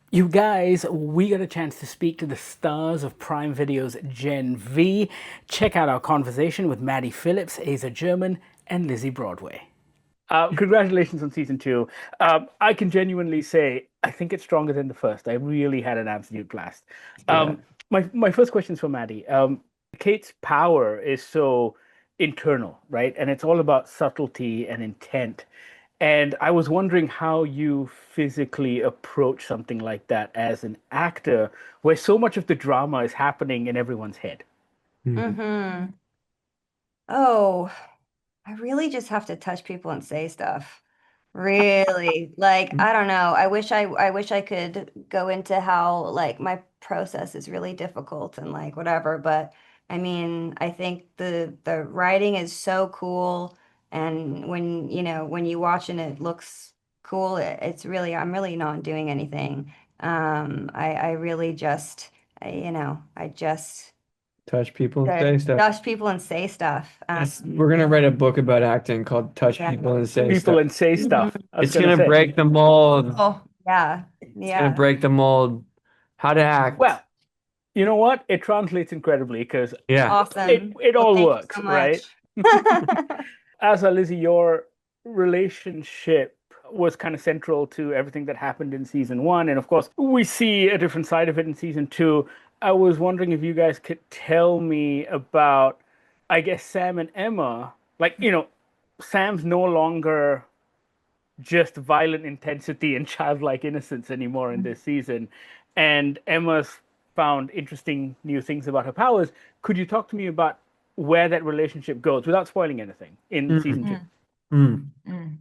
You guys, we got a chance to speak to the stars of Prime Video's Gen V. Check out our conversation with Maddie Philips, Asa Germann, and Lizze Broadway. Congratulations on season two. I can genuinely say I think it's stronger than the first. I really had an absolute blast. Yeah. My first question is for Maddie. Kate's power is so internal, right? And it's all about subtlety and intent. And I was wondering how you physically approach something like that as an actor, where so much of the drama is happening in everyone's head. Mhm. Mm-hmm. Oh, I really just have to touch people and say stuff. Really. Like, I don't know. I wish I could go into how like my process is really difficult and like whatever, but I mean, I think the writing is so cool and when you watch and it looks cool, it's really I'm really not doing anything. I really just I just Touch people and say stuff. touch people and say stuff. We're gonna write a book about acting called Touch Yeah. People and Say People Stuff. and say Mhm. stuff. I was It's gonna gonna say. break the mold. Oh, yeah. It's gonna Yeah. break the mold. How to act. Well, you know what? It translates incredibly because Yeah. it Awesome. it Well, all thank you works, so right? much. Asa, Lizzie, your relationship was kind of central to everything that happened in season one, and of course, we see a different side of it in season two. I was wondering if you guys could tell me about, I guess, Sam and Emma. Like, Sam's no longer just violent intensity and childlike innocence anymore in this season. And Emma's found interesting new things about her powers. Could you talk to me about where that relationship goes without spoiling anything in season Mm, two? Mm, mm,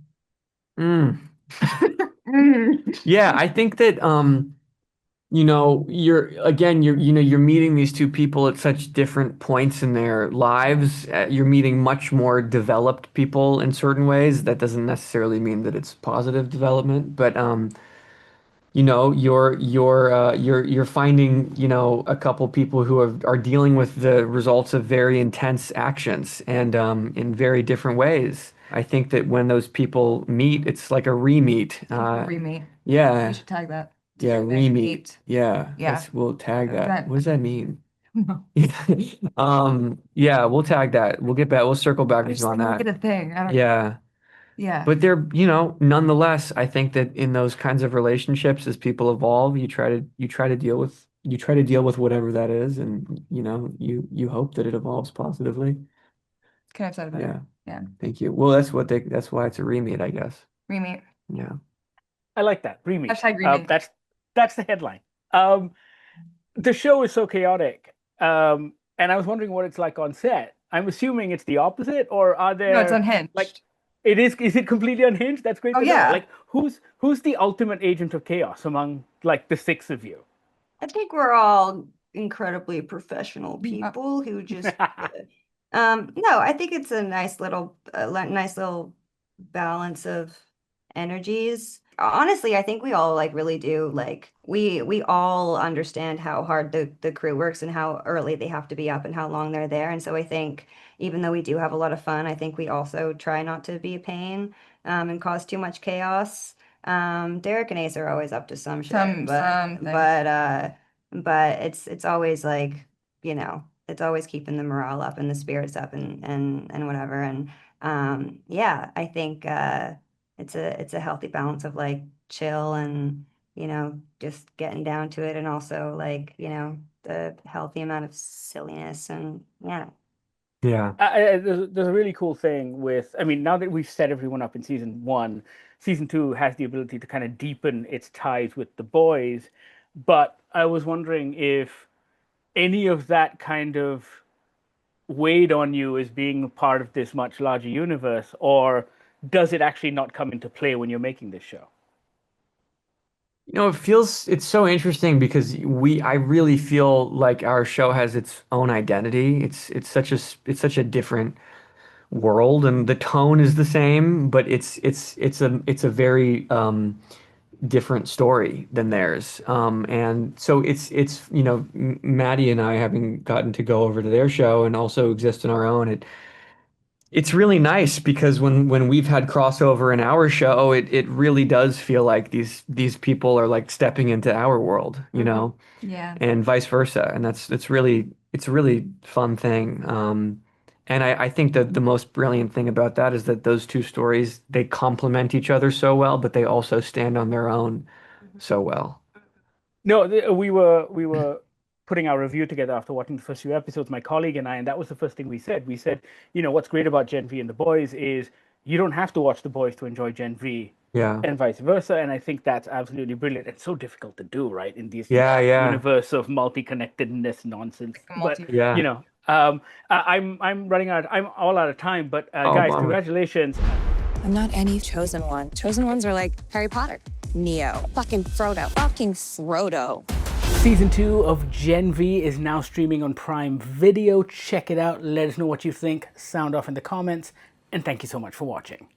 mm, mm. mm. Yeah, I think that you're meeting these two people at such different points in their lives. You're meeting much more developed people in certain ways. That doesn't necessarily mean that it's positive development, but you're finding, a couple people who are dealing with the results of very intense actions and in very different ways. I think that when those people meet, it's like a re-meet. Re-meet. We Yeah, should tag that. yeah, Re-meet. re-meet. Yeah, Yeah. we'll tag that. That What does that mean? no. Yeah, we'll tag that. We'll get back. We'll circle back I with you just on think make that. it a thing. I don't Yeah. yeah. But nonetheless, I think that in those kinds of relationships, as people evolve, you try to deal with whatever that is, and you hope that it evolves positively. Could have said it better. Yeah, Yeah. thank you. Well, that's why it's a remake, I guess. Re-meet. Yeah. I like that. Remake. Hashtag re-meet. That's the headline. Um, the show is so chaotic. And I was wondering what it's like on set. I'm assuming it's the opposite, or are No, it's there like unhinged. is it completely unhinged? That's great Oh to know. yeah. Like who's the ultimate agent of chaos among like the six of you? I think we're all incredibly professional people who just no, I think it's a nice little balance of energies. Honestly, I think we all like really do like we all understand how hard the crew works and how early they have to be up and how long they're there. And so I think even though we do have a lot of fun, I think we also try not to be a pain and cause too much chaos. Derek and Ace are always up to some shit, but it's always like, it's always keeping the morale up and the spirits up and whatever. And yeah, I think it's a healthy balance of like chill and, just getting down to it and also like, the healthy amount of silliness and yeah. Yeah. There's a really cool thing with, I mean, now that we've set everyone up in season one, season two has the ability to kind of deepen its ties with the boys. But I was wondering if any of that kind of weighed on you as being a part of this much larger universe, or does it actually not come into play when you're making this show? It's so interesting because I really feel like our show has its own identity. It's such a different world, and the tone is the same, but it's a very different story than theirs. And so it's Maddie and I having gotten to go over to their show and also exist in our own. It's really nice because when we've had crossover in our show, it really does feel like these people are like stepping into our world, you Hmm. know, Yeah. and vice versa. And it's a really fun thing. And I think that the most brilliant thing about that is that those two stories, they complement each other so well, but they also stand on their own so well. No, we were putting our review together after watching the first few episodes, my colleague and I, and that was the first thing we said. We said, what's great about Gen V and The Boys is you don't have to watch The Boys to enjoy Gen V, Yeah. and vice versa. And I think that's absolutely brilliant. It's so difficult to do, right, in this Yeah, yeah. universe of multi-connectedness nonsense. But you Yeah. know, I'm running out. I'm all out of time. But Oh, guys, bummer. congratulations. I'm not any chosen one. Chosen ones are like Harry Potter, Neo, fucking Frodo, fucking Frodo. Season 2 of Gen V is now streaming on Prime Video. Check it out. Let us know what you think. Sound off in the comments. And thank you so much for watching.